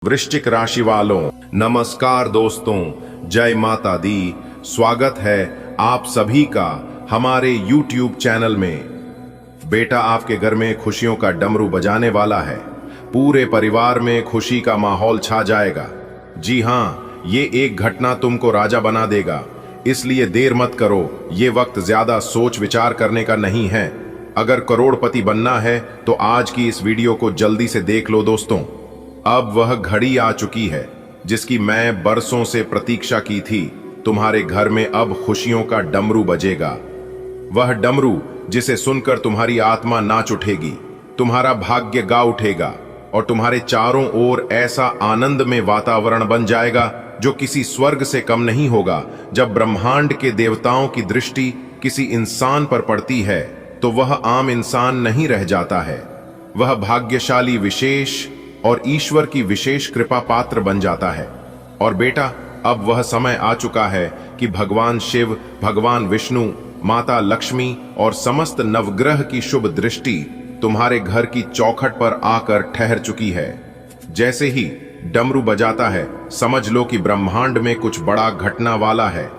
वृश्चिक राशि वालों, नमस्कार दोस्तों, जय माता दी। स्वागत है आप सभी का हमारे YouTube चैनल में। बेटा, आपके घर में खुशियों का डमरू बजाने वाला है। पूरे परिवार में खुशी का माहौल छा जाएगा। जी हाँ, ये एक घटना तुमको राजा बना देगा, इसलिए देर मत करो। ये वक्त ज्यादा सोच विचार करने का नहीं है। अगर करोड़पति बनना है तो आज की इस वीडियो को जल्दी से देख लो दोस्तों। अब वह घड़ी आ चुकी है जिसकी मैं बरसों से प्रतीक्षा की थी। तुम्हारे घर में अब खुशियों का डमरू बजेगा। वह डमरू जिसे सुनकर तुम्हारी आत्मा नाच उठेगी, तुम्हारा भाग्य गा उठेगा और तुम्हारे चारों ओर ऐसा आनंद में वातावरण बन जाएगा जो किसी स्वर्ग से कम नहीं होगा। जब ब्रह्मांड के देवताओं की दृष्टि किसी इंसान पर पड़ती है तो वह आम इंसान नहीं रह जाता है। वह भाग्यशाली, विशेष और ईश्वर की विशेष कृपा पात्र बन जाता है। और बेटा, अब वह समय आ चुका है कि भगवान शिव, भगवान विष्णु, माता लक्ष्मी और समस्त नवग्रह की शुभ दृष्टि तुम्हारे घर की चौखट पर आकर ठहर चुकी है। जैसे ही डमरू बजाता है, समझ लो कि ब्रह्मांड में कुछ बड़ा घटना वाला है।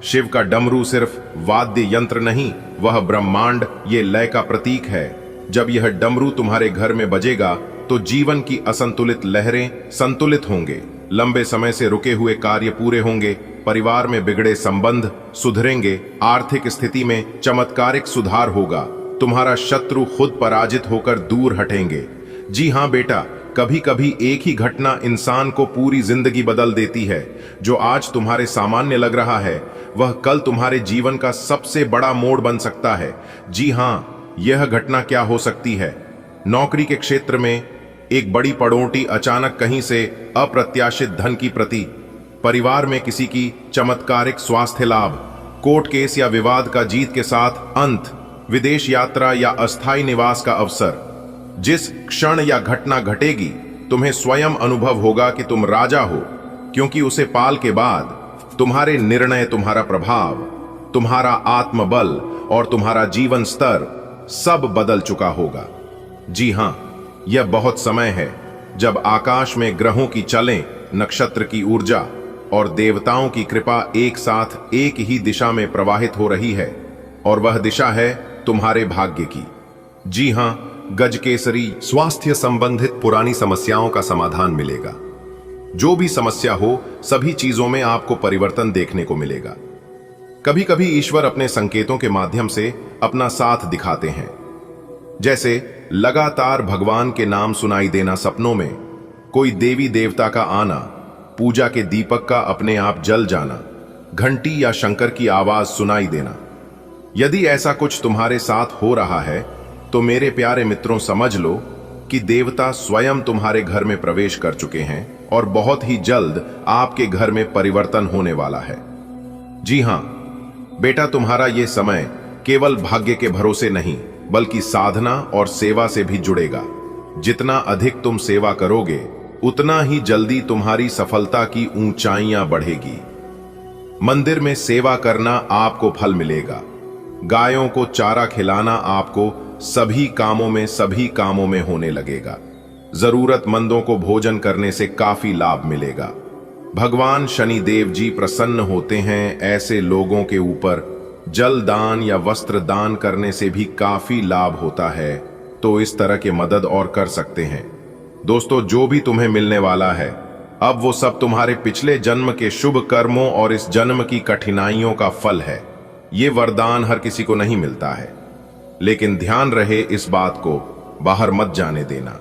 शिव का डमरू सिर्फ वाद्य यंत्र नहीं, वह ब्रह्मांड, ये लय का प्रतीक है। जब यह डमरू तुम्हारे घर में बजेगा तो जीवन की असंतुलित लहरें संतुलित होंगे, लंबे समय से रुके हुए कार्य पूरे होंगे, परिवार में बिगड़े संबंध सुधरेंगे, आर्थिक स्थिति में चमत्कारिक सुधार होगा, तुम्हारा शत्रु खुद पराजित होकर दूर हटेंगे। जी हाँ बेटा, कभी कभी एक ही घटना इंसान को पूरी जिंदगी बदल देती है। जो आज तुम्हारे सामान्य लग रहा है वह कल तुम्हारे जीवन का सबसे बड़ा मोड़ बन सकता है। जी हाँ, यह घटना क्या हो सकती है? नौकरी के क्षेत्र में एक बड़ी पड़ोटी अचानक कहीं से अप्रत्याशित धन की प्रति, परिवार में किसी की चमत्कारिक स्वास्थ्य लाभ, कोर्ट केस या विवाद का जीत के साथ अंत, विदेश यात्रा या अस्थायी निवास का अवसर। जिस क्षण या घटना घटेगी तुम्हें स्वयं अनुभव होगा कि तुम राजा हो, क्योंकि उसे पाल के बाद तुम्हारे निर्णय, तुम्हारा प्रभाव, तुम्हारा आत्मबल और तुम्हारा जीवन स्तर सब बदल चुका होगा। जी हाँ, यह बहुत समय है जब आकाश में ग्रहों की चलें, नक्षत्र की ऊर्जा और देवताओं की कृपा एक साथ एक ही दिशा में प्रवाहित हो रही है, और वह दिशा है तुम्हारे भाग्य की। जी हाँ, गजकेसरी स्वास्थ्य संबंधित पुरानी समस्याओं का समाधान मिलेगा। जो भी समस्या हो, सभी चीजों में आपको परिवर्तन देखने को मिलेगा। कभी कभी ईश्वर अपने संकेतों के माध्यम से अपना साथ दिखाते हैं, जैसे लगातार भगवान के नाम सुनाई देना सपनों में, कोई देवी देवता का आना, पूजा के दीपक का अपने आप जल जाना, घंटी या शंकर की आवाज सुनाई देना। यदि ऐसा कुछ तुम्हारे साथ हो रहा है तो मेरे प्यारे मित्रों, समझ लो कि देवता स्वयं तुम्हारे घर में प्रवेश कर चुके हैं और बहुत ही जल्द आपके घर में परिवर्तन होने वाला है। जी हां बेटा, तुम्हारा ये समय केवल भाग्य के भरोसे नहीं बल्कि साधना और सेवा से भी जुड़ेगा। जितना अधिक तुम सेवा करोगे उतना ही जल्दी तुम्हारी सफलता की ऊंचाइयां बढ़ेगी। मंदिर में सेवा करना आपको फल मिलेगा। गायों को चारा खिलाना आपको सभी कामों में होने लगेगा। जरूरतमंदों को भोजन करने से काफी लाभ मिलेगा। भगवान शनि देव जी प्रसन्न होते हैं ऐसे लोगों के ऊपर। जल दान या वस्त्र दान करने से भी काफी लाभ होता है, तो इस तरह के मदद और कर सकते हैं। दोस्तों, जो भी तुम्हें मिलने वाला है अब वो सब तुम्हारे पिछले जन्म के शुभ कर्मों और इस जन्म की कठिनाइयों का फल है। ये वरदान हर किसी को नहीं मिलता है, लेकिन ध्यान रहे इस बात को बाहर मत जाने देना।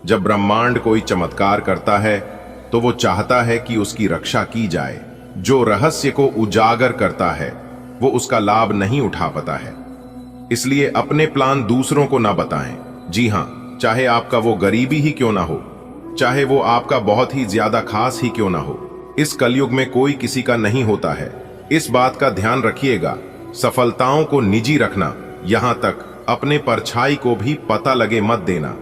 जब ब्रह्मांड कोई चमत्कार करता है तो वो चाहता है कि उसकी रक्षा की जाए। जो रहस्य को उजागर करता है वो उसका लाभ नहीं उठा पाता है, इसलिए अपने प्लान दूसरों को ना बताएं। जी हाँ, चाहे आपका वो गरीबी ही क्यों ना हो, चाहे वो आपका बहुत ही ज्यादा खास ही क्यों ना हो, इस कलयुग में कोई किसी का नहीं होता है। इस बात का ध्यान रखिएगा। सफलताओं को निजी रखना, यहां तक अपने परछाई को भी पता लगे मत देना।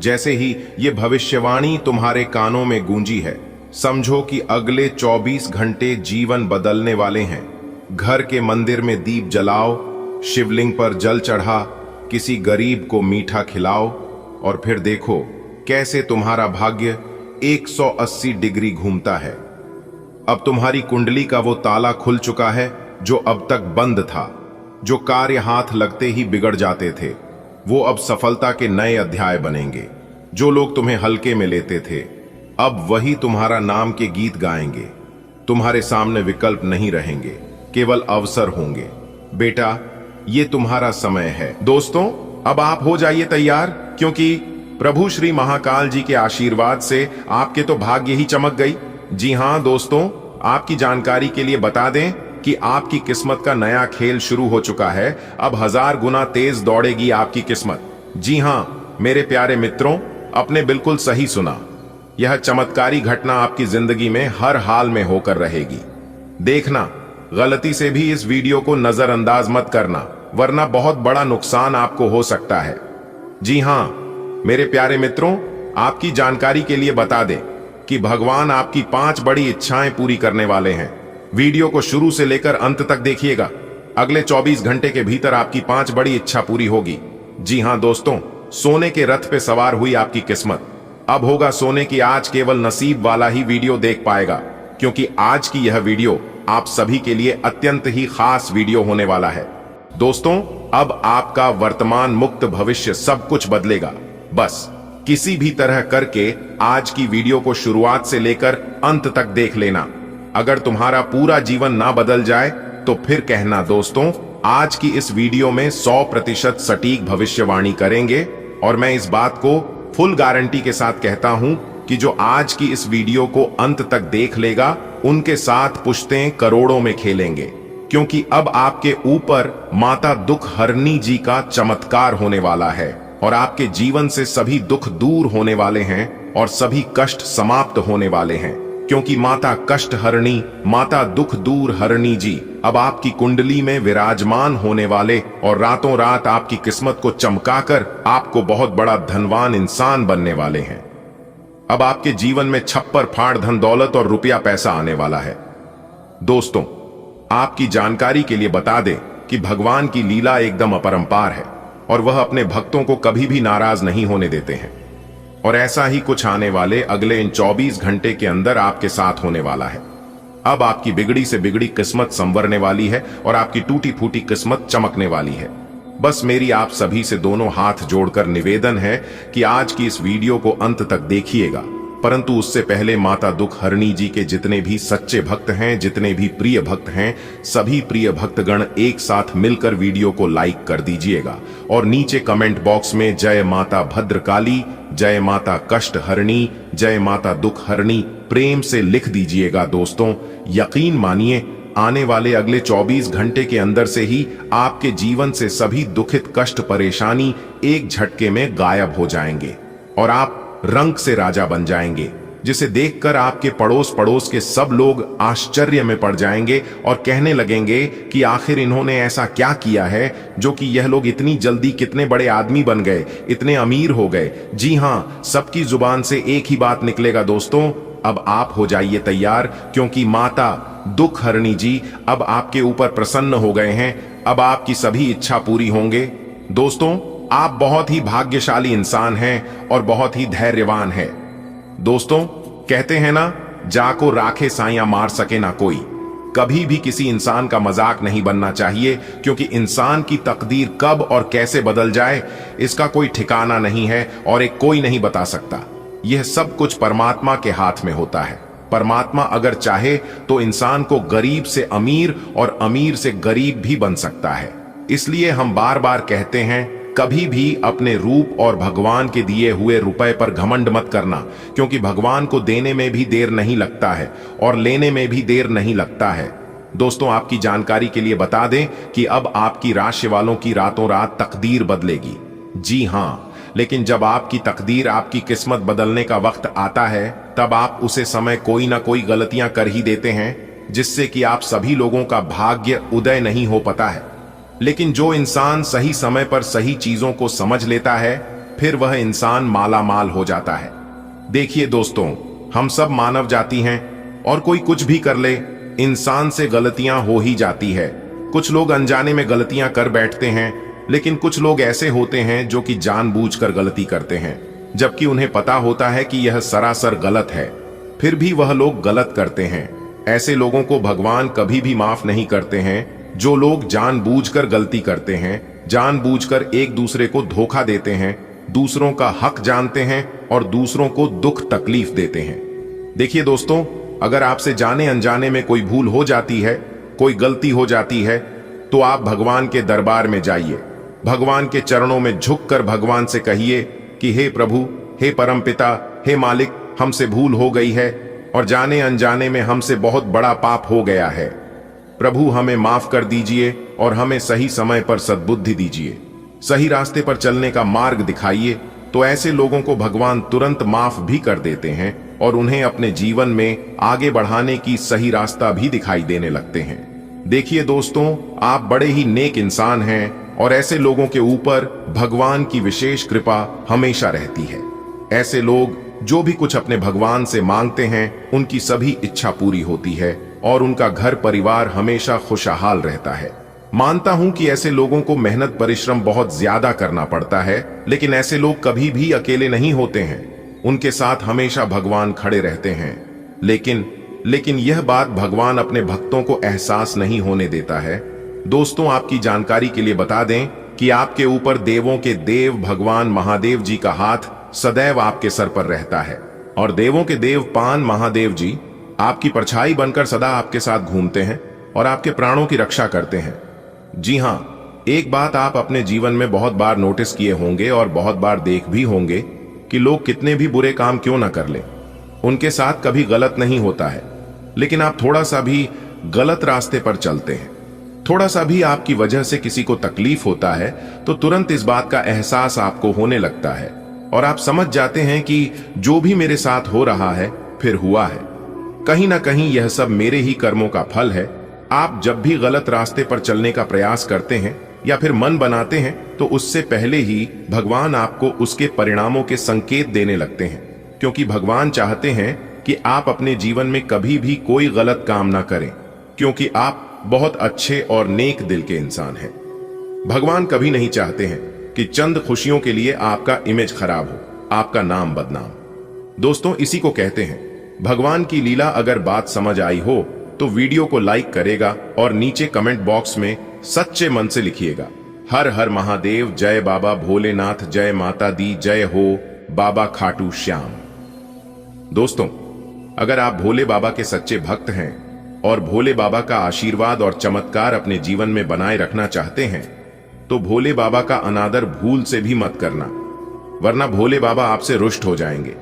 जैसे ही ये भविष्यवाणी तुम्हारे कानों में गूंजी है, समझो कि अगले 24 घंटे जीवन बदलने वाले हैं। घर के मंदिर में दीप जलाओ, शिवलिंग पर जल चढ़ा, किसी गरीब को मीठा खिलाओ और फिर देखो कैसे तुम्हारा भाग्य 180 डिग्री घूमता है। अब तुम्हारी कुंडली का वो ताला खुल चुका है जो अब तक बंद था। जो कार्य हाथ लगते ही बिगड़ जाते थे वो अब सफलता के नए अध्याय बनेंगे। जो लोग तुम्हें हल्के में लेते थे अब वही तुम्हारा नाम के गीत गाएंगे। तुम्हारे सामने विकल्प नहीं रहेंगे, केवल अवसर होंगे। बेटा, ये तुम्हारा समय है। दोस्तों, अब आप हो जाइए तैयार, क्योंकि प्रभु श्री महाकाल जी के आशीर्वाद से आपके तो भाग्य ही चमक गई। जी हां दोस्तों, आपकी जानकारी के लिए बता दें कि आपकी किस्मत का नया खेल शुरू हो चुका है। अब 1000 गुना तेज दौड़ेगी आपकी किस्मत। जी हां मेरे प्यारे मित्रों, आपने बिल्कुल सही सुना। यह चमत्कारी घटना आपकी जिंदगी में हर हाल में होकर रहेगी। देखना, गलती से भी इस वीडियो को नजरअंदाज मत करना, वरना बहुत बड़ा नुकसान आपको हो सकता है। जी हां मेरे प्यारे मित्रों, आपकी जानकारी के लिए बता दें कि भगवान आपकी 5 बड़ी इच्छाएं पूरी करने वाले हैं। वीडियो को शुरू से लेकर अंत तक देखिएगा। अगले 24 घंटे के भीतर आपकी 5 बड़ी इच्छा पूरी होगी। जी हां दोस्तों, सोने के रथ पे सवार हुई आपकी किस्मत। अब होगा सोने की आज केवल नसीब वाला ही वीडियो देख पाएगा, क्योंकि आज की यह वीडियो आप सभी के लिए अत्यंत ही खास वीडियो होने वाला है। दोस्तों, अब आपका वर्तमान मुक्त भविष्य सब कुछ बदलेगा। बस किसी भी तरह करके आज की वीडियो को शुरुआत से लेकर अंत तक देख लेना। अगर तुम्हारा पूरा जीवन ना बदल जाए तो फिर कहना। दोस्तों, आज की इस वीडियो में 100% सटीक भविष्यवाणी करेंगे, और मैं इस बात को फुल गारंटी के साथ कहता हूं कि जो आज की इस वीडियो को अंत तक देख लेगा उनके साथ पुश्तें करोड़ों में खेलेंगे, क्योंकि अब आपके ऊपर माता दुख हरनी जी का चमत्कार होने वाला है और आपके जीवन से सभी दुख दूर होने वाले हैं और सभी कष्ट समाप्त होने वाले हैं, क्योंकि माता कष्ट हरणी, माता दुख दूर हरणी जी अब आपकी कुंडली में विराजमान होने वाले और रातों रात आपकी किस्मत को चमकाकर आपको बहुत बड़ा धनवान इंसान बनने वाले हैं। अब आपके जीवन में छप्पर फाड़ धन दौलत और रुपया पैसा आने वाला है। दोस्तों, आपकी जानकारी के लिए बता दें कि भगवान की लीला एकदम अपरंपार है और वह अपने भक्तों को कभी भी नाराज नहीं होने देते हैं। और ऐसा ही कुछ आने वाले अगले इन 24 घंटे के अंदर आपके साथ होने वाला है। अब आपकी बिगड़ी से बिगड़ी किस्मत संवरने वाली है और आपकी टूटी फूटी किस्मत चमकने वाली है। बस मेरी आप सभी से दोनों हाथ जोड़कर निवेदन है कि आज की इस वीडियो को अंत तक देखिएगा, परंतु उससे पहले माता दुख हरणी जी के जितने भी सच्चे भक्त हैं, जितने भी प्रिय भक्त हैं, सभी प्रिय भक्तगण एक साथ मिलकर वीडियो को लाइक कर दीजिएगा और नीचे कमेंट बॉक्स में जय माता भद्रकाली, जय माता कष्ट हरणी, जय माता दुख हरणी प्रेम से लिख दीजिएगा। दोस्तों, यकीन मानिए, आने वाले अगले 24 घंटे के अंदर से ही आपके जीवन से सभी दुखित कष्ट परेशानी एक झटके में गायब हो जाएंगे और आप रंग से राजा बन जाएंगे, जिसे देखकर आपके पड़ोस के सब लोग आश्चर्य में पड़ जाएंगे और कहने लगेंगे कि आखिर इन्होंने ऐसा क्या किया है जो कि यह लोग इतनी जल्दी कितने बड़े आदमी बन गए, इतने अमीर हो गए। जी हां, सबकी जुबान से एक ही बात निकलेगा। दोस्तों, अब आप हो जाइए तैयार, क्योंकि माता दुख हरणी जी अब आपके ऊपर प्रसन्न हो गए हैं। अब आपकी सभी इच्छा पूरी होंगे। दोस्तों, आप बहुत ही भाग्यशाली इंसान हैं और बहुत ही धैर्यवान हैं। दोस्तों, कहते हैं ना, जाको राखे साइया मार सके ना कोई। कभी भी किसी इंसान का मजाक नहीं बनना चाहिए, क्योंकि इंसान की तकदीर कब और कैसे बदल जाए इसका कोई ठिकाना नहीं है और एक कोई नहीं बता सकता। यह सब कुछ परमात्मा के हाथ में होता है। परमात्मा अगर चाहे तो इंसान को गरीब से अमीर और अमीर से गरीब भी बन सकता है। इसलिए हम बार बार कहते हैं, कभी भी अपने रूप और भगवान के दिए हुए रुपए पर घमंड मत करना, क्योंकि भगवान को देने में भी देर नहीं लगता है और लेने में भी देर नहीं लगता है। दोस्तों, आपकी जानकारी के लिए बता दें कि अब आपकी राशि वालों की रातों रात तकदीर बदलेगी। जी हां, लेकिन जब आपकी तकदीर, आपकी किस्मत बदलने का वक्त आता है, तब आप उसे समय कोई ना कोई गलतियां कर ही देते हैं, जिससे कि आप सभी लोगों का भाग्य उदय नहीं हो पाता है। लेकिन जो इंसान सही समय पर सही चीजों को समझ लेता है, फिर वह इंसान माला माल हो जाता है। देखिए दोस्तों, हम सब मानव जाति हैं और कोई कुछ भी कर ले, इंसान से गलतियां हो ही जाती है। कुछ लोग अनजाने में गलतियां कर बैठते हैं, लेकिन कुछ लोग ऐसे होते हैं जो कि जानबूझकर गलती करते हैं। जबकि उन्हें पता होता है कि यह सरासर गलत है। फिर भी वह लोग गलत करते हैं। ऐसे लोगों को भगवान कभी भी माफ नहीं करते हैं। जो लोग जानबूझकर गलती करते हैं, जानबूझकर एक दूसरे को धोखा देते हैं, दूसरों का हक जानते हैं और दूसरों को दुख तकलीफ देते हैं। देखिए दोस्तों, अगर आपसे जाने अनजाने में कोई भूल हो जाती है, कोई गलती हो जाती है, तो आप भगवान के दरबार में जाइए। भगवान के चरणों में झुककर भगवान से कहिए कि हे प्रभु, हे परमपिता, हे मालिक, हमसे भूल हो गई है और जाने अनजाने में हमसे बहुत बड़ा पाप हो गया है। प्रभु हमें माफ कर दीजिए और हमें सही समय पर सद्बुद्धि दीजिए, सही रास्ते पर चलने का मार्ग दिखाइए। तो ऐसे लोगों को भगवान तुरंत माफ भी कर देते हैं और उन्हें अपने जीवन में आगे बढ़ाने की सही रास्ता भी दिखाई देने लगते हैं। देखिए दोस्तों, आप बड़े ही नेक इंसान हैं और ऐसे लोगों के ऊपर भगवान की विशेष कृपा हमेशा रहती है। ऐसे लोग जो भी कुछ अपने भगवान से मांगते हैं, उनकी सभी इच्छा पूरी होती है और उनका घर परिवार हमेशा खुशहाल रहता है। मानता हूं कि ऐसे लोगों को मेहनत परिश्रम बहुत ज्यादा करना पड़ता है, लेकिन ऐसे लोग कभी भी अकेले नहीं होते हैं। उनके साथ हमेशा भगवान खड़े रहते हैं। लेकिन यह बात भगवान अपने भक्तों को एहसास नहीं होने देता है। दोस्तों, आपकी जानकारी के लिए बता दें कि आपके ऊपर देवों के देव भगवान महादेव जी का हाथ सदैव आपके सर पर रहता है और देवों के देव पान महादेव जी आपकी परछाई बनकर सदा आपके साथ घूमते हैं और आपके प्राणों की रक्षा करते हैं। जी हां, एक बात आप अपने जीवन में बहुत बार नोटिस किए होंगे और बहुत बार देख भी होंगे कि लोग कितने भी बुरे काम क्यों ना कर लें, उनके साथ कभी गलत नहीं होता है। लेकिन आप थोड़ा सा भी गलत रास्ते पर चलते हैं, थोड़ा सा भी आपकी वजह से किसी को तकलीफ होता है, तो तुरंत इस बात का एहसास आपको होने लगता है और आप समझ जाते हैं कि जो भी मेरे साथ हो रहा है, फिर हुआ है, कहीं ना कहीं यह सब मेरे ही कर्मों का फल है। आप जब भी गलत रास्ते पर चलने का प्रयास करते हैं या फिर मन बनाते हैं, तो उससे पहले ही भगवान आपको उसके परिणामों के संकेत देने लगते हैं, क्योंकि भगवान चाहते हैं कि आप अपने जीवन में कभी भी कोई गलत काम ना करें, क्योंकि आप बहुत अच्छे और नेक दिल के इंसान हैं। भगवान कभी नहीं चाहते हैं कि चंद खुशियों के लिए आपका इमेज खराब हो, आपका नाम बदनाम। दोस्तों, इसी को कहते हैं भगवान की लीला। अगर बात समझ आई हो तो वीडियो को लाइक करेगा और नीचे कमेंट बॉक्स में सच्चे मन से लिखिएगा, हर हर महादेव, जय बाबा भोलेनाथ, जय माता दी, जय हो बाबा खाटू श्याम। दोस्तों, अगर आप भोले बाबा के सच्चे भक्त हैं और भोले बाबा का आशीर्वाद और चमत्कार अपने जीवन में बनाए रखना चाहते हैं, तो भोले बाबा का अनादर भूल से भी मत करना, वरना भोले बाबा आपसे रुष्ट हो जाएंगे।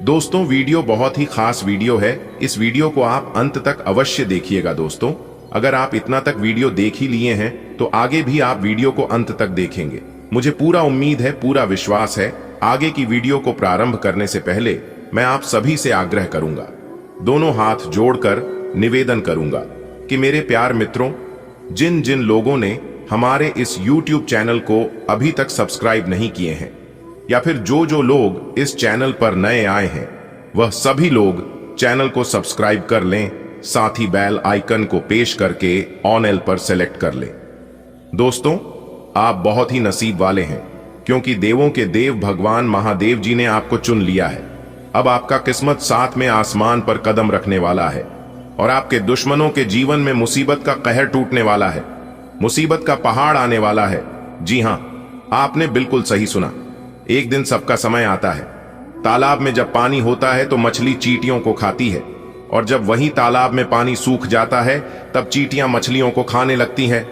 दोस्तों, वीडियो बहुत ही खास वीडियो है। इस वीडियो को आप अंत तक अवश्य देखिएगा। दोस्तों, अगर आप इतना तक वीडियो देख ही लिए हैं, तो आगे भी आप वीडियो को अंत तक देखेंगे। मुझे पूरा उम्मीद है, पूरा विश्वास है। आगे की वीडियो को प्रारंभ करने से पहले मैं आप सभी से आग्रह करूंगा, दोनों हाथ जोड़कर निवेदन करूंगा कि मेरे प्यार मित्रों, जिन जिन लोगों ने हमारे इस YouTube चैनल को अभी तक सब्सक्राइब नहीं किए हैं, या फिर जो लोग इस चैनल पर नए आए हैं, वह सभी लोग चैनल को सब्सक्राइब कर लें, साथ ही बेल आइकन को पेश करके ऑन एल पर सेलेक्ट कर लें। दोस्तों, आप बहुत ही नसीब वाले हैं, क्योंकि देवों के देव भगवान महादेव जी ने आपको चुन लिया है। अब आपका किस्मत साथ में आसमान पर कदम रखने वाला है और आपके दुश्मनों के जीवन में मुसीबत का कहर टूटने वाला है, मुसीबत का पहाड़ आने वाला है। जी हां, आपने बिल्कुल सही सुना। एक दिन सबका समय आता है। तालाब में जब पानी होता है तो मछली चींटियों को खाती है, और जब वही तालाब में पानी सूख जाता है, तब चींटियां मछलियों को खाने लगती हैं।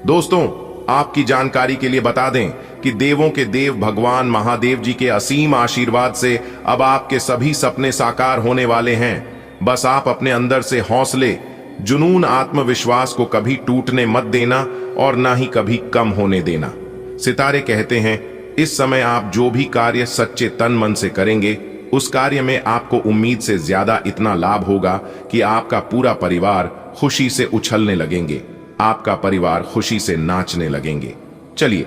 दोस्तों, आपकी जानकारी के लिए बता दें कि देवों के देव भगवान महादेव जी के असीम आशीर्वाद से अब आपके सभी सपने साकार होने वाले हैं। बस आप अपने अंदर से हौसले, जुनून, आत्मविश्वास को कभी टूटने मत देना और ना ही कभी कम होने देना। सितारे कहते हैं, इस समय आप जो भी कार्य सच्चे तन मन से करेंगे, उस कार्य में आपको उम्मीद से ज्यादा इतना लाभ होगा कि आपका पूरा परिवार खुशी से उछलने लगेंगे, आपका परिवार खुशी से नाचने लगेंगे। चलिए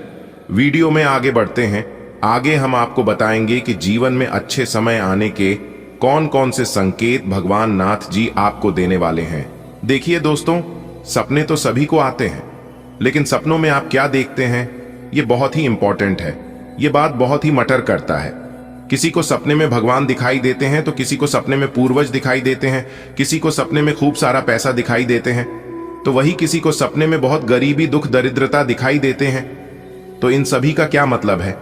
वीडियो में आगे बढ़ते हैं। आगे हम आपको बताएंगे कि जीवन में अच्छे समय आने के कौन कौन से संकेत भगवान नाथ जी आपको देने वाले हैं। देखिए दोस्तों, सपने तो सभी को आते हैं, लेकिन सपनों में आप क्या देखते हैं, ये बहुत ही इंपॉर्टेंट है। ये बात बहुत ही मैटर करता है। किसी को सपने में भगवान दिखाई देते हैं तो किसी को सपने में पूर्वज दिखाई देते हैं, किसी को सपने में खूब सारा पैसा दिखाई देते हैं, तो वही किसी को सपने में बहुत गरीबी दुख दरिद्रता दिखाई देते हैं। तो इन सभी का क्या मतलब है?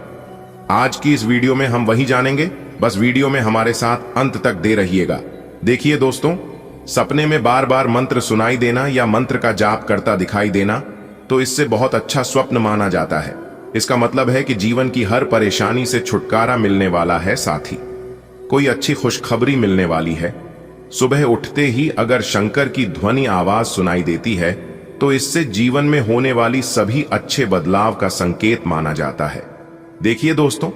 आज की इस वीडियो में हम वही जानेंगे। बस वीडियो में हमारे साथ अंत तक दे रहिएगा। देखिए दोस्तों, सपने में बार बार मंत्र सुनाई देना या मंत्र का जाप करता दिखाई देना तो इससे बहुत अच्छा स्वप्न माना जाता है। इसका मतलब है कि जीवन की हर परेशानी से छुटकारा मिलने वाला है, साथ ही कोई अच्छी खुशखबरी मिलने वाली है। सुबह उठते ही अगर शंकर की ध्वनि आवाज सुनाई देती है तो इससे जीवन में होने वाली सभी अच्छे बदलाव का संकेत माना जाता है। देखिए दोस्तों,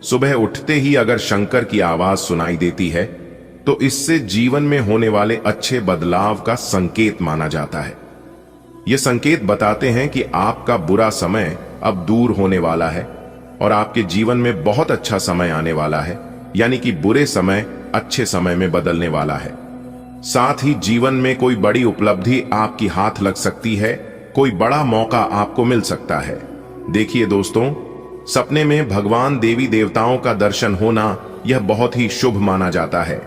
सुबह उठते ही अगर शंकर की आवाज सुनाई देती है तो इससे जीवन में होने वाले अच्छे बदलाव का संकेत माना जाता है। ये संकेत बताते हैं कि आपका बुरा समय अब दूर होने वाला है और आपके जीवन में बहुत अच्छा समय आने वाला है, यानी कि बुरे समय अच्छे समय में बदलने वाला है। साथ ही जीवन में कोई बड़ी उपलब्धि आपकी हाथ लग सकती है, कोई बड़ा मौका आपको मिल सकता है। देखिए दोस्तों, सपने में भगवान देवी देवताओं का दर्शन होना यह बहुत ही शुभ माना जाता है।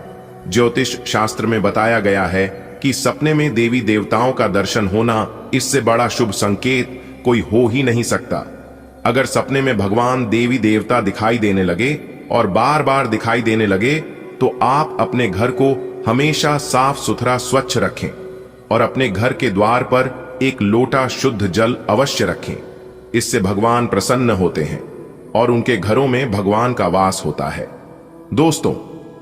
ज्योतिष शास्त्र में बताया गया है कि सपने में देवी देवताओं का दर्शन होना इससे बड़ा शुभ संकेत कोई हो ही नहीं सकता। अगर सपने में भगवान देवी देवता दिखाई देने लगे और बार बार दिखाई देने लगे तो आप अपने घर को हमेशा साफ सुथरा स्वच्छ रखें और अपने घर के द्वार पर एक लोटा शुद्ध जल अवश्य रखें। इससे भगवान प्रसन्न होते हैं और उनके घरों में भगवान का वास होता है। दोस्तों,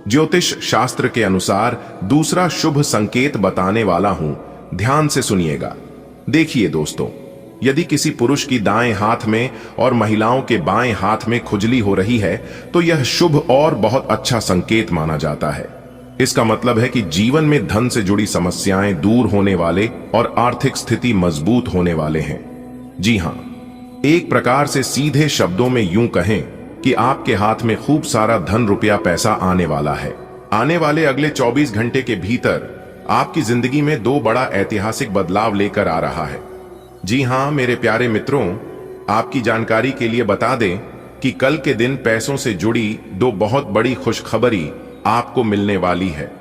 ज्योतिष शास्त्र के अनुसार दूसरा शुभ संकेत बताने वाला हूं, ध्यान से सुनिएगा। देखिए दोस्तों, यदि किसी पुरुष की दाएं हाथ में और महिलाओं के बाएं हाथ में खुजली हो रही है तो यह शुभ और बहुत अच्छा संकेत माना जाता है। इसका मतलब है कि जीवन में धन से जुड़ी समस्याएं दूर होने वाले और आर्थिक स्थिति मजबूत होने वाले हैं। जी हां, एक प्रकार से सीधे शब्दों में यूं कहें कि आपके हाथ में खूब सारा धन रुपया पैसा आने वाला है। आने वाले अगले 24 घंटे के भीतर आपकी जिंदगी में दो बड़ा ऐतिहासिक बदलाव लेकर आ रहा है। जी हां मेरे प्यारे मित्रों, आपकी जानकारी के लिए बता दें कि कल के दिन पैसों से जुड़ी दो बहुत बड़ी खुशखबरी आपको मिलने वाली है।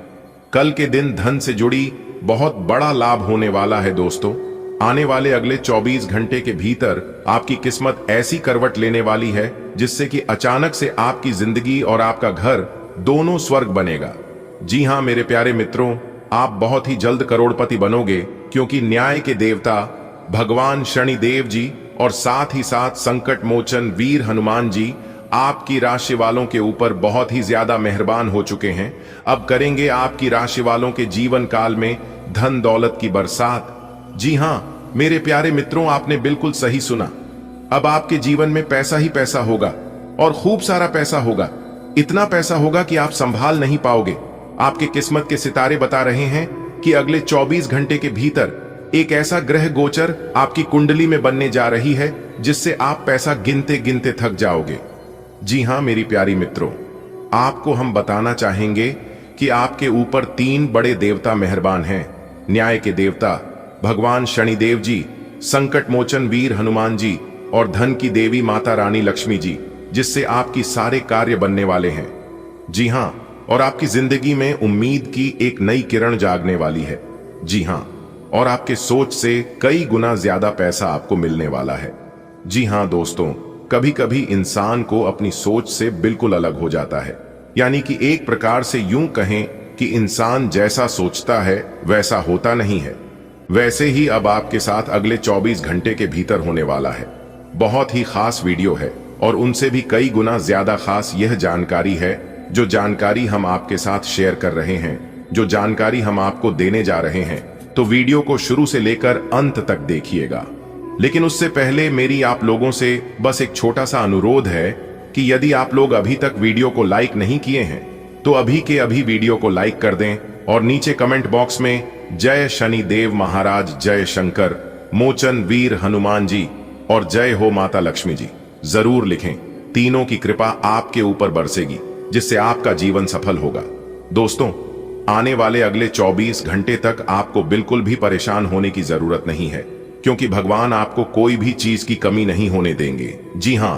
कल के दिन धन से जुड़ी बहुत बड़ा लाभ होने वाला है। दोस्तों, आने वाले अगले 24 घंटे के भीतर आपकी किस्मत ऐसी करवट लेने वाली है जिससे कि अचानक से आपकी जिंदगी और आपका घर दोनों स्वर्ग बनेगा। जी हां मेरे प्यारे मित्रों, आप बहुत ही जल्द करोड़पति बनोगे, क्योंकि न्याय के देवता भगवान शनिदेव जी और साथ ही साथ संकट मोचन वीर हनुमान जी आपकी राशि वालों के ऊपर बहुत ही ज्यादा मेहरबान हो चुके हैं। अब करेंगे आपकी राशि वालों के जीवन काल में धन दौलत की बरसात। जी हां मेरे प्यारे मित्रों, आपने बिल्कुल सही सुना। अब आपके जीवन में पैसा ही पैसा होगा और खूब सारा पैसा होगा। इतना पैसा होगा कि आप संभाल नहीं पाओगे। आपके किस्मत के सितारे बता रहे हैं कि अगले 24 घंटे के भीतर एक ऐसा ग्रह गोचर आपकी कुंडली में बनने जा रही है जिससे आप पैसा गिनते गिनते थक जाओगे। जी हां मेरी प्यारी मित्रों, आपको हम बताना चाहेंगे कि आपके ऊपर 3 बड़े देवता मेहरबान हैं। न्याय के देवता भगवान शनिदेव जी, संकट मोचन वीर हनुमान जी और धन की देवी माता रानी लक्ष्मी जी, जिससे आपकी सारे कार्य बनने वाले हैं। जी हां, और आपकी जिंदगी में उम्मीद की एक नई किरण जागने वाली है। जी हां, और आपके सोच से कई गुना ज्यादा पैसा आपको मिलने वाला है। जी हां दोस्तों, कभी कभी इंसान को अपनी सोच से बिल्कुल अलग हो जाता है, यानी कि एक प्रकार से यूं कहें कि इंसान जैसा सोचता है वैसा होता नहीं है। वैसे ही अब आपके साथ अगले 24 घंटे के भीतर होने वाला है। बहुत ही खास वीडियो है और उनसे भी कई गुना ज्यादा खास यह जानकारी है जो जानकारी हम आपके साथ शेयर कर रहे हैं, जो जानकारी हम आपको देने जा रहे हैं। तो वीडियो को शुरू से लेकर अंत तक देखिएगा। लेकिन उससे पहले मेरी आप लोगों से बस एक छोटा सा अनुरोध है कि यदि आप लोग अभी तक वीडियो को लाइक नहीं किए हैं तो अभी के अभी वीडियो को लाइक कर दें और नीचे कमेंट बॉक्स में जय शनिदेव महाराज, जय शंकर मोचन वीर हनुमान जी और जय हो माता लक्ष्मी जी जरूर लिखें। तीनों की कृपा आपके ऊपर बरसेगी जिससे आपका जीवन सफल होगा। दोस्तों, आने वाले अगले 24 घंटे तक आपको बिल्कुल भी परेशान होने की जरूरत नहीं है, क्योंकि भगवान आपको कोई भी चीज की कमी नहीं होने देंगे। जी हां,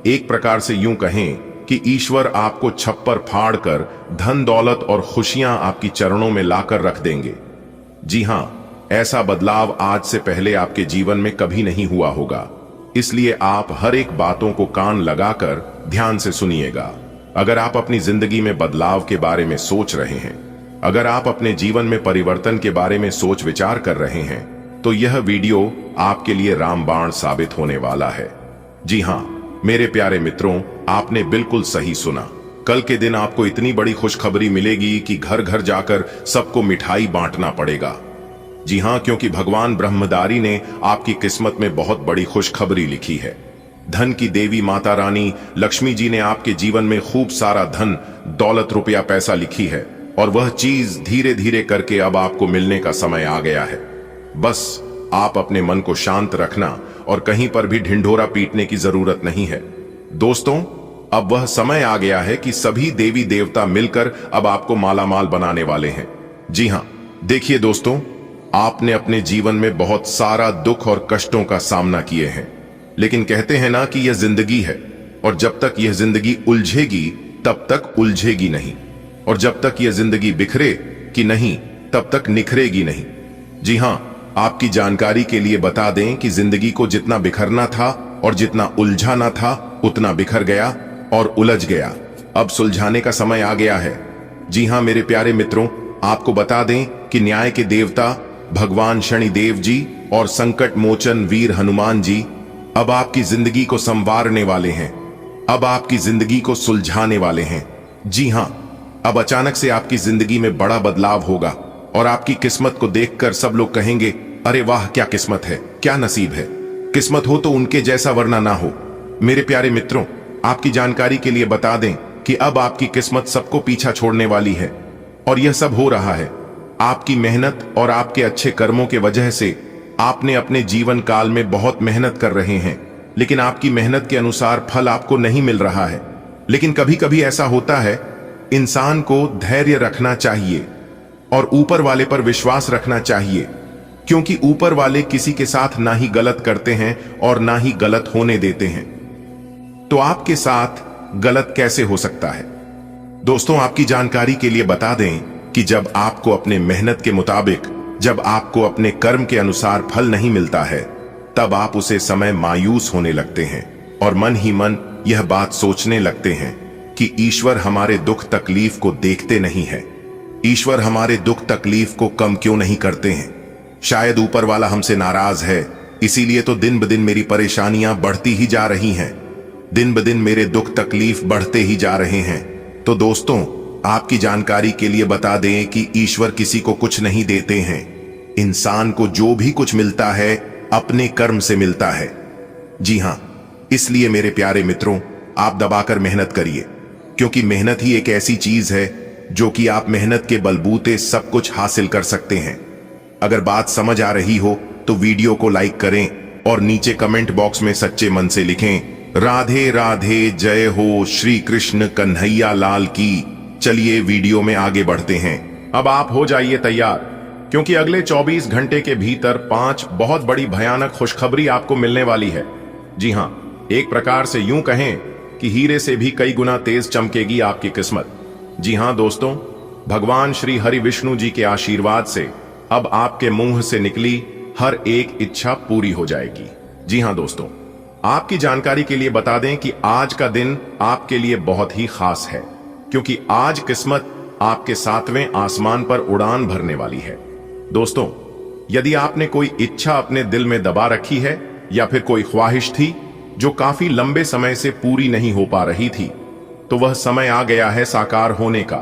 एक प्रकार से यूं कहें कि ईश्वर आपको छप्पर फाड़ कर धन दौलत और खुशियां आपकी चरणों में लाकर रख देंगे। जी हां, ऐसा बदलाव आज से पहले आपके जीवन में कभी नहीं हुआ होगा। इसलिए आप हर एक बातों को कान लगाकर ध्यान से सुनिएगा। अगर आप अपनी जिंदगी में बदलाव के बारे में सोच रहे हैं, अगर आप अपने जीवन में परिवर्तन के बारे में सोच विचार कर रहे हैं, तो यह वीडियो आपके लिए रामबाण साबित होने वाला है। जी हां मेरे प्यारे मित्रों, आपने बिल्कुल सही सुना। कल के दिन आपको इतनी बड़ी खुशखबरी मिलेगी कि घर घर जाकर सबको मिठाई बांटना पड़ेगा। जी हां, क्योंकि भगवान ब्रह्मदारी ने आपकी किस्मत में बहुत बड़ी खुशखबरी लिखी है। धन की देवी माता रानी लक्ष्मी जी ने आपके जीवन में खूब सारा धन दौलत रुपया पैसा लिखी है, और वह चीज धीरे धीरे करके अब आपको मिलने का समय आ गया है। बस आप अपने मन को शांत रखना और कहीं पर भी ढिंढोरा पीटने की जरूरत नहीं है। दोस्तों, अब वह समय आ गया है कि सभी देवी देवता मिलकर अब आपको मालामाल बनाने वाले हैं। जी हां, देखिए दोस्तों, आपने अपने जीवन में बहुत सारा दुख और कष्टों का सामना किए हैं, लेकिन कहते हैं ना कि यह जिंदगी है, और जब तक यह जिंदगी उलझेगी तब तक उलझेगी नहीं, और जब तक यह जिंदगी बिखरे कि नहीं तब तक निखरेगी नहीं। जी हां, आपकी जानकारी के लिए बता दें कि जिंदगी को जितना बिखरना था और जितना उलझाना था उतना बिखर गया और उलझ गया। अब सुलझाने का समय आ गया है। जी हां मेरे प्यारे मित्रों, आपको बता दें कि न्याय के देवता भगवान शनिदेव जी और संकट मोचन वीर हनुमान जी अब आपकी जिंदगी को संवारने वाले हैं, अब आपकी जिंदगी को सुलझाने वाले हैं। जी हां, अब अचानक से आपकी जिंदगी में बड़ा बदलाव होगा, और आपकी किस्मत को देखकर सब लोग कहेंगे, अरे वाह क्या किस्मत है, क्या नसीब है। किस्मत हो तो उनके जैसा वरना ना हो। मेरे प्यारे मित्रों, आपकी जानकारी के लिए बता दें कि अब आपकी किस्मत सबको पीछा छोड़ने वाली है, और यह सब हो रहा है आपकी मेहनत और आपके अच्छे कर्मों के वजह से। आपने अपने जीवन काल में बहुत मेहनत कर रहे हैं, लेकिन आपकी मेहनत के अनुसार फल आपको नहीं मिल रहा है। लेकिन कभी कभी ऐसा होता है, इंसान को धैर्य रखना चाहिए और ऊपर वाले पर विश्वास रखना चाहिए, क्योंकि ऊपर वाले किसी के साथ ना ही गलत करते हैं और ना ही गलत होने देते हैं। तो आपके साथ गलत कैसे हो सकता है? दोस्तों, आपकी जानकारी के लिए बता दें कि जब आपको अपने मेहनत के मुताबिक, जब आपको अपने कर्म के अनुसार फल नहीं मिलता है, तब आप उसे समय मायूस होने लगते हैं और मन ही मन यह बात सोचने लगते हैं कि ईश्वर हमारे दुख तकलीफ को देखते नहीं है, ईश्वर हमारे दुख तकलीफ को कम क्यों नहीं करते हैं। शायद ऊपर वाला हमसे नाराज है, इसीलिए तो दिन ब दिन मेरी परेशानियां बढ़ती ही जा रही हैं, दिन ब दिन मेरे दुख तकलीफ बढ़ते ही जा रहे हैं। तो दोस्तों, आपकी जानकारी के लिए बता दें कि ईश्वर किसी को कुछ नहीं देते हैं। इंसान को जो भी कुछ मिलता है अपने कर्म से मिलता है। जी हां, इसलिए मेरे प्यारे मित्रों, आप दबाकर मेहनत करिए, क्योंकि मेहनत ही एक ऐसी चीज है जो कि आप मेहनत के बलबूते सब कुछ हासिल कर सकते हैं। अगर बात समझ आ रही हो तो वीडियो को लाइक करें और नीचे कमेंट बॉक्स में सच्चे मन से लिखें, राधे राधे, जय हो श्री कृष्ण कन्हैया लाल की। चलिए वीडियो में आगे बढ़ते हैं। अब आप हो जाइए तैयार, क्योंकि अगले 24 घंटे के भीतर 5 बहुत बड़ी भयानक खुशखबरी आपको मिलने वाली है। जी हां, एक प्रकार से यूं कहें कि हीरे से भी कई गुना तेज चमकेगी आपकी किस्मत। जी हां दोस्तों, भगवान श्री हरि विष्णु जी के आशीर्वाद से अब आपके मुंह से निकली हर एक इच्छा पूरी हो जाएगी। जी हां दोस्तों, आपकी जानकारी के लिए बता दें कि आज का दिन आपके लिए बहुत ही खास है, क्योंकि आज किस्मत आपके 7वें आसमान पर उड़ान भरने वाली है। दोस्तों, यदि आपने कोई इच्छा अपने दिल में दबा रखी है या फिर कोई ख्वाहिश थी जो काफी लंबे समय से पूरी नहीं हो पा रही थी, तो वह समय आ गया है साकार होने का।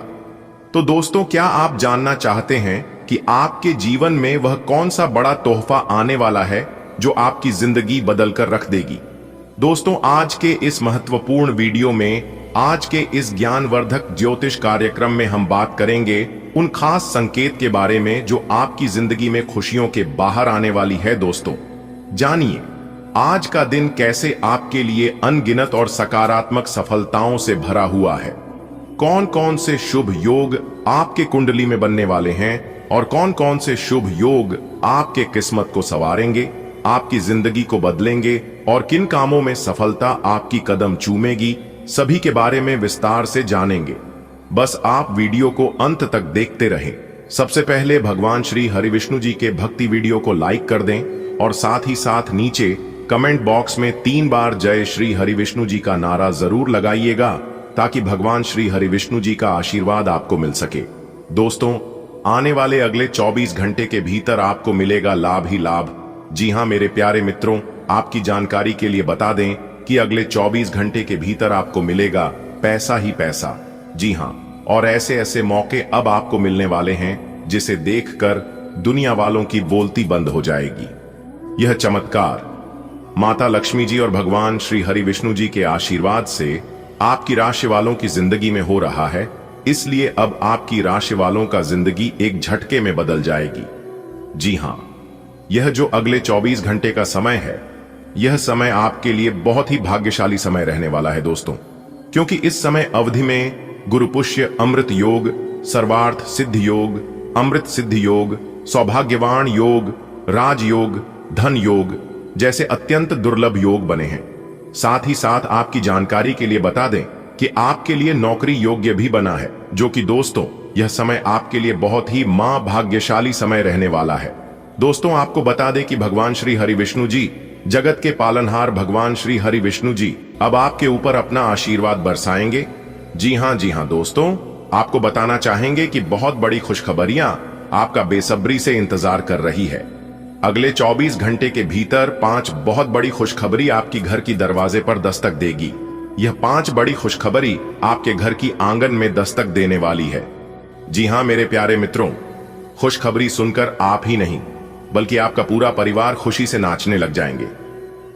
तो दोस्तों, क्या आप जानना चाहते हैं कि आपके जीवन में वह कौन सा बड़ा तोहफा आने वाला है जो आपकी जिंदगी बदलकर रख देगी? दोस्तों, आज के इस महत्वपूर्ण वीडियो में, आज के इस ज्ञानवर्धक ज्योतिष कार्यक्रम में हम बात करेंगे उन खास संकेत के बारे में जो आपकी जिंदगी में खुशियों के बाहर आने वाली है। दोस्तों, जानिए आज का दिन कैसे आपके लिए अनगिनत और सकारात्मक सफलताओं से भरा हुआ है। कौन कौन से शुभ योग आपके कुंडली में बनने वाले हैं और कौन कौन से शुभ योग आपके किस्मत को संवारेंगे, आपकी जिंदगी को बदलेंगे, और किन कामों में सफलता आपकी कदम चूमेगी, सभी के बारे में विस्तार से जानेंगे। बस आप वीडियो को अंत तक देखते रहें। सबसे पहले भगवान श्री हरिविष्णु जी के भक्ति वीडियो को लाइक कर दें और साथ ही साथ नीचे कमेंट बॉक्स में 3 बार जय श्री हरिविष्णु जी का नारा जरूर लगाइएगा, ताकि भगवान श्री हरिविष्णु जी का आशीर्वाद आपको मिल सके। दोस्तों, आने वाले अगले 24 घंटे के भीतर आपको मिलेगा लाभ ही लाभ। जी हां मेरे प्यारे मित्रों, आपकी जानकारी के लिए बता दें कि अगले 24 घंटे के भीतर आपको मिलेगा पैसा ही पैसा। जी हां, और ऐसे ऐसे मौके अब आपको मिलने वाले हैं जिसे देखकर दुनिया वालों की बोलती बंद हो जाएगी। यह चमत्कार माता लक्ष्मी जी और भगवान श्री हरिविष्णु जी के आशीर्वाद से आपकी राशि वालों की जिंदगी में हो रहा है, इसलिए अब आपकी राशि वालों का जिंदगी एक झटके में बदल जाएगी। जी हां, यह जो अगले 24 घंटे का समय है, यह समय आपके लिए बहुत ही भाग्यशाली समय रहने वाला है दोस्तों, क्योंकि इस समय अवधि में गुरु पुष्य अमृत योग, सर्वार्थ सिद्ध योग, अमृत सिद्ध योग, सौभाग्यवान योग, राजयोग, धन योग जैसे अत्यंत दुर्लभ योग बने हैं। साथ ही साथ आपकी जानकारी के लिए बता दें कि आपके लिए नौकरी योग्य भी बना है, जो कि दोस्तों यह समय आपके लिए बहुत ही भाग्यशाली समय रहने वाला है। दोस्तों, आपको बता दें कि भगवान श्री हरिविष्णु जी, जगत के पालनहार भगवान श्री हरिविष्णु जी अब आपके ऊपर अपना आशीर्वाद बरसाएंगे। जी हां दोस्तों, आपको बताना चाहेंगे कि बहुत बड़ी खुशखबरियां आपका बेसब्री से इंतजार कर रही है। अगले 24 घंटे के भीतर 5 बहुत बड़ी खुशखबरी आपकी घर की दरवाजे पर दस्तक देगी। यह 5 बड़ी खुशखबरी आपके घर की आंगन में दस्तक देने वाली है। जी हां मेरे प्यारे मित्रों, खुशखबरी सुनकर आप ही नहीं बल्कि आपका पूरा परिवार खुशी से नाचने लग जाएंगे।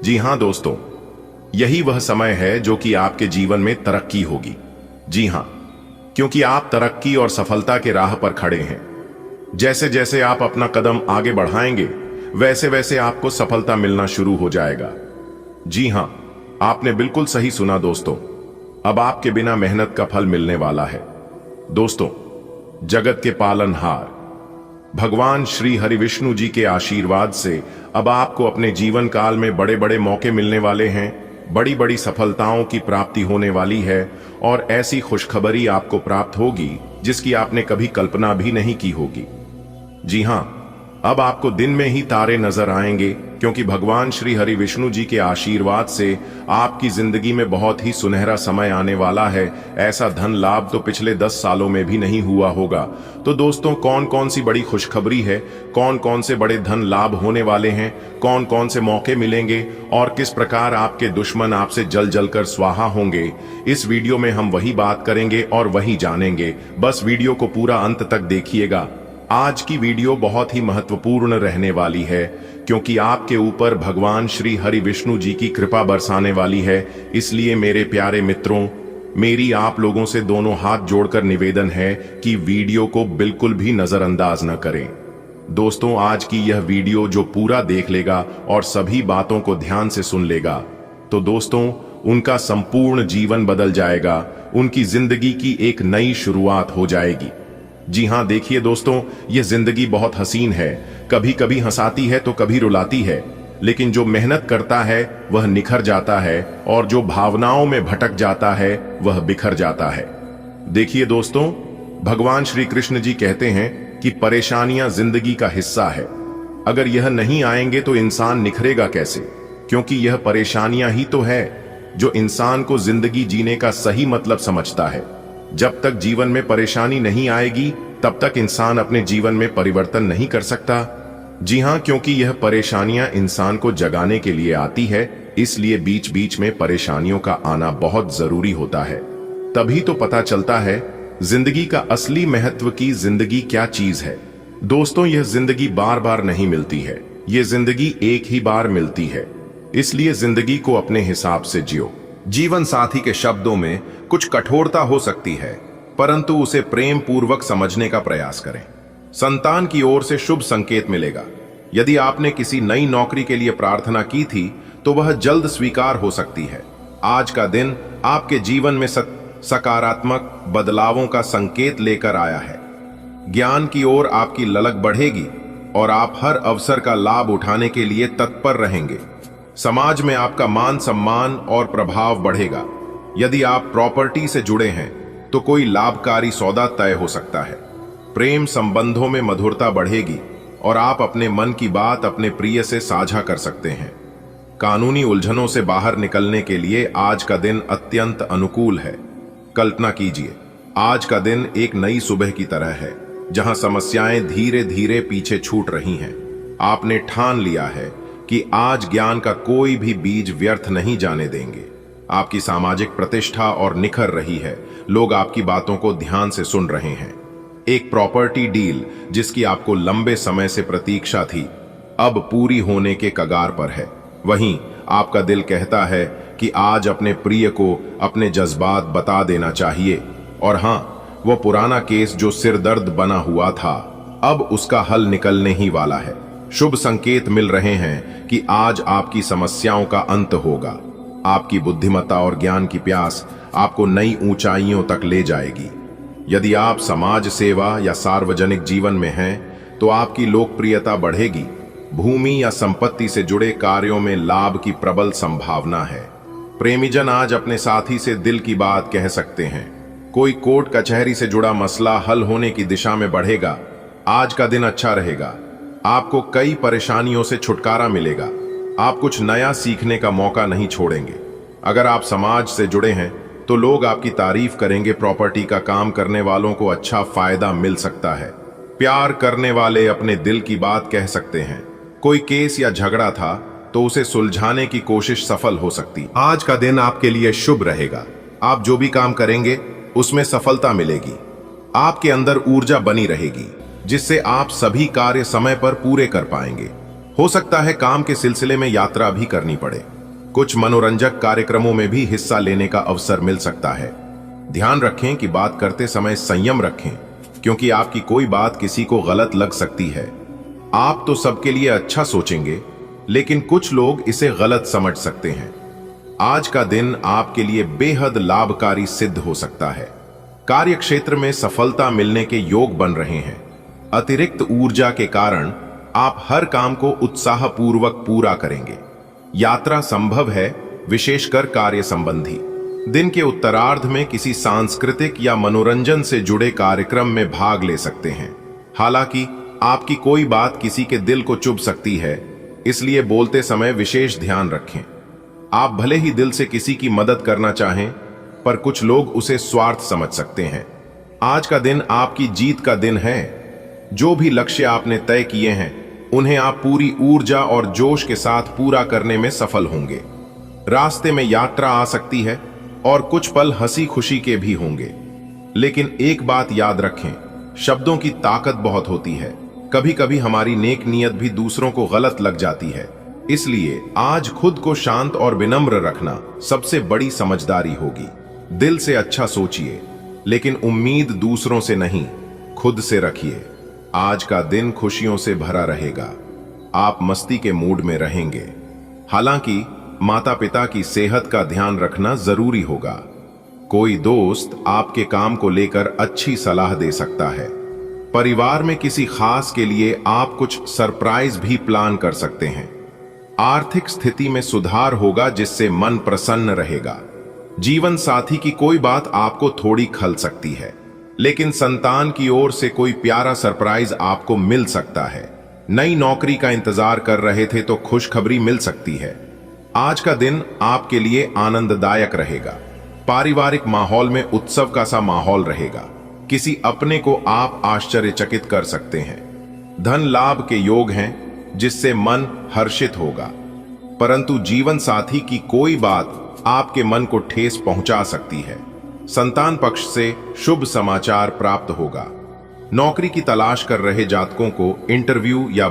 जी हां दोस्तों, यही वह समय है जो कि आपके जीवन में तरक्की होगी। जी हां, क्योंकि आप तरक्की और सफलता के राह पर खड़े हैं। जैसे जैसे आप अपना कदम आगे बढ़ाएंगे, वैसे वैसे आपको सफलता मिलना शुरू हो जाएगा। जी हां, आपने बिल्कुल सही सुना दोस्तों, अब आपके बिना मेहनत का फल मिलने वाला है। दोस्तों, जगत के पालनहार भगवान श्री हरिविष्णु जी के आशीर्वाद से अब आपको अपने जीवन काल में बड़े बड़े मौके मिलने वाले हैं, बड़ी बड़ी सफलताओं की प्राप्ति होने वाली है और ऐसी खुशखबरी आपको प्राप्त होगी जिसकी आपने कभी कल्पना भी नहीं की होगी। जी हां, अब आपको दिन में ही तारे नजर आएंगे, क्योंकि भगवान श्री हरिविष्णु जी के आशीर्वाद से आपकी जिंदगी में बहुत ही सुनहरा समय आने वाला है। ऐसा धन लाभ तो पिछले 10 सालों में भी नहीं हुआ होगा। तो दोस्तों, कौन कौन सी बड़ी खुशखबरी है, कौन कौन से बड़े धन लाभ होने वाले हैं, कौन कौन से मौके मिलेंगे और किस प्रकार आपके दुश्मन आपसे जल जल कर स्वाहा होंगे, इस वीडियो में हम वही बात करेंगे और वही जानेंगे। बस वीडियो को पूरा अंत तक देखिएगा। आज की वीडियो बहुत ही महत्वपूर्ण रहने वाली है, क्योंकि आपके ऊपर भगवान श्री हरिविष्णु जी की कृपा बरसाने वाली है। इसलिए मेरे प्यारे मित्रों, मेरी आप लोगों से दोनों हाथ जोड़कर निवेदन है कि वीडियो को बिल्कुल भी नजरअंदाज न करें। दोस्तों, आज की यह वीडियो जो पूरा देख लेगा और सभी बातों को ध्यान से सुन लेगा, तो दोस्तों उनका संपूर्ण जीवन बदल जाएगा, उनकी जिंदगी की एक नई शुरुआत हो जाएगी। जी हां, देखिए दोस्तों, यह जिंदगी बहुत हसीन है, कभी कभी हंसाती है तो कभी रुलाती है, लेकिन जो मेहनत करता है वह निखर जाता है और जो भावनाओं में भटक जाता है वह बिखर जाता है। देखिए दोस्तों, भगवान श्री कृष्ण जी कहते हैं कि परेशानियां जिंदगी का हिस्सा है। अगर यह नहीं आएंगे तो इंसान निखरेगा कैसे, क्योंकि यह परेशानियां ही तो है जो इंसान को जिंदगी जीने का सही मतलब समझता है। जब तक जीवन में परेशानी नहीं आएगी, तब तक इंसान अपने जीवन में परिवर्तन नहीं कर सकता। जी हां, क्योंकि यह परेशानियां इंसान को जगाने के लिए आती है, इसलिए बीच बीच में परेशानियों का आना बहुत जरूरी होता है। तभी तो पता चलता है जिंदगी का असली महत्व की जिंदगी क्या चीज है। दोस्तों, यह जिंदगी बार बार नहीं मिलती है, यह जिंदगी एक ही बार मिलती है। इसलिए जिंदगी को अपने हिसाब से जियो। जीवन साथी के शब्दों में कुछ कठोरता हो सकती है, परंतु उसे प्रेम पूर्वक समझने का प्रयास करें। संतान की ओर से शुभ संकेत मिलेगा। यदि आपने किसी नई नौकरी के लिए प्रार्थना की थी तो वह जल्द स्वीकार हो सकती है। आज का दिन आपके जीवन में सकारात्मक बदलावों का संकेत लेकर आया है। ज्ञान की ओर आपकी ललक बढ़ेगी और आप हर अवसर का लाभ उठाने के लिए तत्पर रहेंगे। समाज में आपका मान सम्मान और प्रभाव बढ़ेगा। यदि आप प्रॉपर्टी से जुड़े हैं तो कोई लाभकारी सौदा तय हो सकता है। प्रेम संबंधों में मधुरता बढ़ेगी और आप अपने मन की बात अपने प्रिय से साझा कर सकते हैं। कानूनी उलझनों से बाहर निकलने के लिए आज का दिन अत्यंत अनुकूल है। कल्पना कीजिए, आज का दिन एक नई सुबह की तरह है, जहां समस्याएं धीरे धीरे पीछे छूट रही हैं। आपने ठान लिया है कि आज ज्ञान का कोई भी बीज व्यर्थ नहीं जाने देंगे। आपकी सामाजिक प्रतिष्ठा और निखर रही है, लोग आपकी बातों को ध्यान से सुन रहे हैं। एक प्रॉपर्टी डील जिसकी आपको लंबे समय से प्रतीक्षा थी, अब पूरी होने के कगार पर है। वहीं आपका दिल कहता है कि आज अपने प्रिय को अपने जज्बात बता देना चाहिए। और हाँ, वो पुराना केस जो सिरदर्द बना हुआ था, अब उसका हल निकलने ही वाला है। शुभ संकेत मिल रहे हैं कि आज आपकी समस्याओं का अंत होगा। आपकी बुद्धिमत्ता और ज्ञान की प्यास आपको नई ऊंचाइयों तक ले जाएगी। यदि आप समाज सेवा या सार्वजनिक जीवन में हैं, तो आपकी लोकप्रियता बढ़ेगी। भूमि या संपत्ति से जुड़े कार्यों में लाभ की प्रबल संभावना है। प्रेमीजन आज अपने साथी से दिल की बात कह सकते हैं। कोई कोर्ट कचहरी से जुड़ा मसला हल होने की दिशा में बढ़ेगा। आज का दिन अच्छा रहेगा। आपको कई परेशानियों से छुटकारा मिलेगा। आप कुछ नया सीखने का मौका नहीं छोड़ेंगे। अगर आप समाज से जुड़े हैं तो लोग आपकी तारीफ करेंगे। प्रॉपर्टी का काम करने वालों को अच्छा फायदा मिल सकता है। प्यार करने वाले अपने दिल की बात कह सकते हैं। कोई केस या झगड़ा था तो उसे सुलझाने की कोशिश सफल हो सकती। आज का दिन आपके लिए शुभ रहेगा। आप जो भी काम करेंगे उसमें सफलता मिलेगी। आपके अंदर ऊर्जा बनी रहेगी, जिससे आप सभी कार्य समय पर पूरे कर पाएंगे। हो सकता है काम के सिलसिले में यात्रा भी करनी पड़े। कुछ मनोरंजक कार्यक्रमों में भी हिस्सा लेने का अवसर मिल सकता है। ध्यान रखें कि बात करते समय संयम रखें, क्योंकि आपकी कोई बात किसी को गलत लग सकती है। आप तो सबके लिए अच्छा सोचेंगे, लेकिन कुछ लोग इसे गलत समझ सकते हैं। आज का दिन आपके लिए बेहद लाभकारी सिद्ध हो सकता है। कार्य क्षेत्र में सफलता मिलने के योग बन रहे हैं। अतिरिक्त ऊर्जा के कारण आप हर काम को उत्साहपूर्वक पूरा करेंगे। यात्रा संभव है, विशेषकर कार्य संबंधी। दिन के उत्तरार्ध में किसी सांस्कृतिक या मनोरंजन से जुड़े कार्यक्रम में भाग ले सकते हैं। हालांकि आपकी कोई बात किसी के दिल को चुभ सकती है, इसलिए बोलते समय विशेष ध्यान रखें। आप भले ही दिल से किसी की मदद करना चाहें, पर कुछ लोग उसे स्वार्थ समझ सकते हैं। आज का दिन आपकी जीत का दिन है। जो भी लक्ष्य आपने तय किए हैं, उन्हें आप पूरी ऊर्जा और जोश के साथ पूरा करने में सफल होंगे। रास्ते में यात्रा आ सकती है और कुछ पल हंसी खुशी के भी होंगे। लेकिन एक बात याद रखें, शब्दों की ताकत बहुत होती है। कभी कभी हमारी नेक नीयत भी दूसरों को गलत लग जाती है। इसलिए आज खुद को शांत और विनम्र रखना सबसे बड़ी समझदारी होगी। दिल से अच्छा सोचिए, लेकिन उम्मीद दूसरों से नहीं, खुद से रखिए। आज का दिन खुशियों से भरा रहेगा। आप मस्ती के मूड में रहेंगे। हालांकि माता पिता की सेहत का ध्यान रखना जरूरी होगा। कोई दोस्त आपके काम को लेकर अच्छी सलाह दे सकता है। परिवार में किसी खास के लिए आप कुछ सरप्राइज भी प्लान कर सकते हैं। आर्थिक स्थिति में सुधार होगा, जिससे मन प्रसन्न रहेगा। जीवन साथी की कोई बात आपको थोड़ी खल सकती है, लेकिन संतान की ओर से कोई प्यारा सरप्राइज आपको मिल सकता है। नई नौकरी का इंतजार कर रहे थे तो खुशखबरी मिल सकती है। आज का दिन आपके लिए आनंददायक रहेगा। पारिवारिक माहौल में उत्सव का सा माहौल रहेगा। किसी अपने को आप आश्चर्यचकित कर सकते हैं। धन लाभ के योग हैं, जिससे मन हर्षित होगा। परंतु जीवन साथी की कोई बात आपके मन को ठेस पहुंचा सकती है। संतान पक्ष से शुभ समाचार प्राप्त होगा। नौकरी की तलाश कर रहे जातकों को इंटरव्यू या